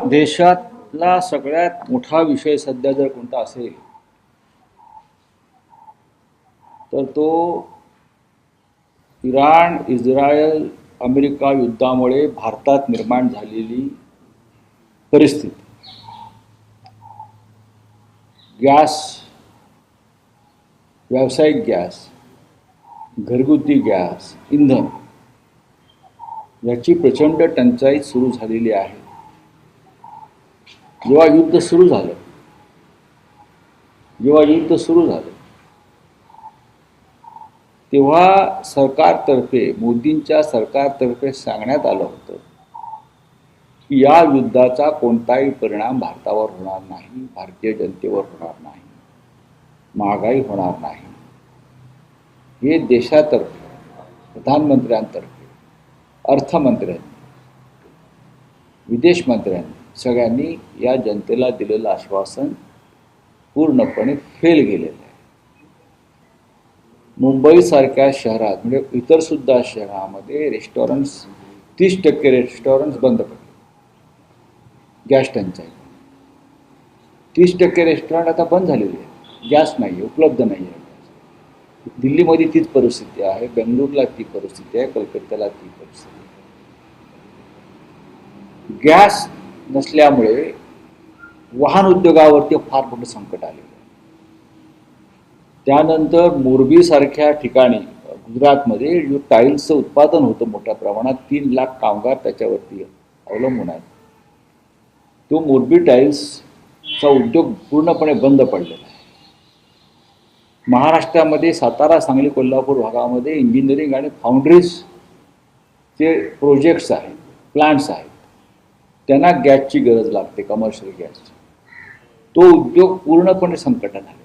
देशातला सगळ्यात मोठा विषय सध्या जर कोणता असेल तर तो इराण, इस्रायल, अमेरिका युद्धामुळे भारतात निर्माण झालेली परिस्थिती. गॅस, व्यावसायिक गॅस, घरगुती गॅस, इंधन याची प्रचंड टंचाई सुरू झालेली आहे. जेव्हा युद्ध सुरू झालं तेव्हा सरकारतर्फे, मोदींच्या सरकारतर्फे सांगण्यात आलं होतं की या युद्धाचा कोणताही परिणाम भारतावर होणार नाही, भारतीय जनतेवर होणार नाही, महागाई होणार नाही. हे देशातर्फे, प्रधानमंत्र्यांतर्फे, अर्थमंत्र्यांनी, विदेश मंत्र्यांनी सगळ्यांनी या जनतेला दिलेलं आश्वासन पूर्णपणे फेल गेलेलं आहे. मुंबईसारख्या शहरात म्हणजे इतर सुद्धा शहरामध्ये रेस्टॉरंट्स, 30% रेस्टॉरंट्स बंद पडले. गॅस टंचाई, 30% रेस्टॉरंट आता बंद झालेले आहे. गॅस नाही आहे, उपलब्ध नाही आहे. दिल्लीमध्ये तीच परिस्थिती आहे, बेंगळुरूला ती परिस्थिती आहे, कलकत्त्याला ती परिस्थिती आहे. गॅस नसल्यामुळे वाहन उद्योगावरती फार मोठं संकट आलेलं आहे. त्यानंतर मोरबीसारख्या ठिकाणी गुजरातमध्ये जो टाईल्सचं उत्पादन होतं मोठ्या प्रमाणात, 3 लाख कामगार त्याच्यावरती अवलंबून आहेत. तो मोरबी टाईल्सचा उद्योग पूर्णपणे बंद पडलेला आहे. महाराष्ट्रामध्ये सातारा, सांगली, कोल्हापूर भागामध्ये इंजिनिअरिंग आणि फाउंड्रीजचे प्रोजेक्ट्स आहेत, प्लांट्स आहेत. त्यांना गॅसची गरज लागते, कमर्शियल गॅसची. तो उद्योग पूर्णपणे संकटात आले.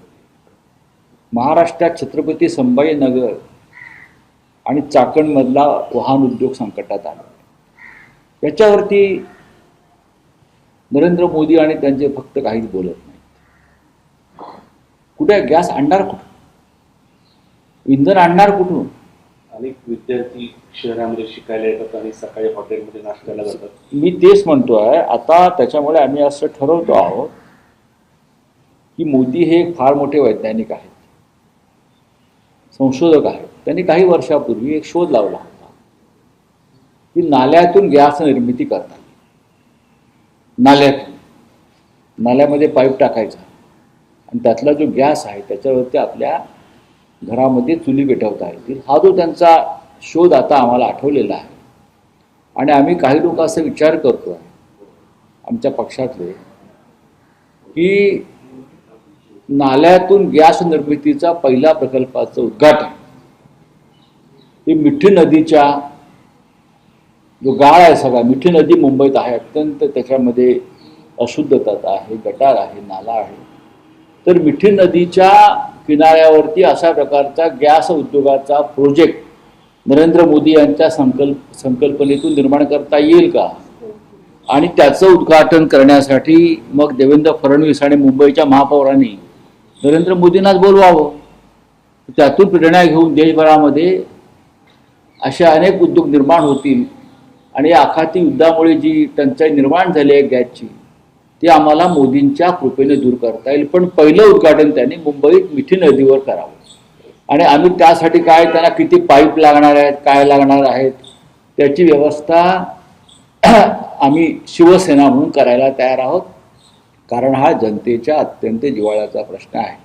महाराष्ट्रात छत्रपती संभाजीनगर आणि चाकणमधला वाहन उद्योग संकटात आला. याच्यावरती नरेंद्र मोदी आणि त्यांचे भक्त काहीच बोलत नाहीत. कुठे गॅस आणणार कुठून, इंधन आणणार कुठून? अनेक विद्यार्थी शहरामध्ये शिकायला येतात आणि सकाळी हॉटेलमध्ये नाश्त्याला जातात. मी तेच म्हणतोय. आता त्याच्यामुळे आम्ही असं ठरवतो आहोत की मोदी हे फार मोठे वैज्ञानिक आहेत, संशोधक आहेत. त्यांनी काही वर्षापूर्वी एक शोध लावला होता की नाल्यातून गॅस निर्मिती करतात. नाल्यामध्ये पाईप टाकायचा आणि त्यातला जो गॅस आहे त्याच्यावरती आपल्या घरामध्ये चुली पेटवता येतील. हा जो त्यांचा शोध आता आम्हाला आठवलेला आहे. आणि आम्ही काही लोक असा विचार करतो आहे आमच्या पक्षातले की नाल्यातून गॅस निर्मितीचा पहिल्या प्रकल्पाचं उद्घाटन हे मिठी नदीच्या, जो गाळ आहे सगळा, मिठी नदी मुंबईत आहे, अत्यंत त्याच्यामध्ये अशुद्धता आहे, गटार आहे, नाला आहे. तर मिठी नदीच्या किनाऱ्यावरती अशा प्रकारचा गॅस उद्योगाचा प्रोजेक्ट नरेंद्र मोदी यांच्या संकल्पनेतून निर्माण करता येईल का? आणि त्याचं उद्घाटन करण्यासाठी मग देवेंद्र फडणवीस आणि मुंबईच्या महापौरांनी नरेंद्र मोदींनाच बोलवावं. त्यातून प्रेरणा घेऊन देशभरामध्ये असे अनेक उद्योग निर्माण होतील आणि या आखाती युद्धामुळे जी टंचाई निर्माण झाली आहे गॅसची, ती आम्हाला मोदींच्या कृपेने दूर करता येईल. पण पहिलं उद्घाटन त्यांनी मुंबईत मिठी नदीवर करावं. आणि आम्ही त्यासाठी काय, त्यांना किती पाईप लागणार आहेत, काय लागणार आहेत, त्याची व्यवस्था आम्ही शिवसेना म्हणून करायला तयार आहोत. कारण हा जनतेच्या अत्यंत जिव्हाळ्याचा प्रश्न आहे.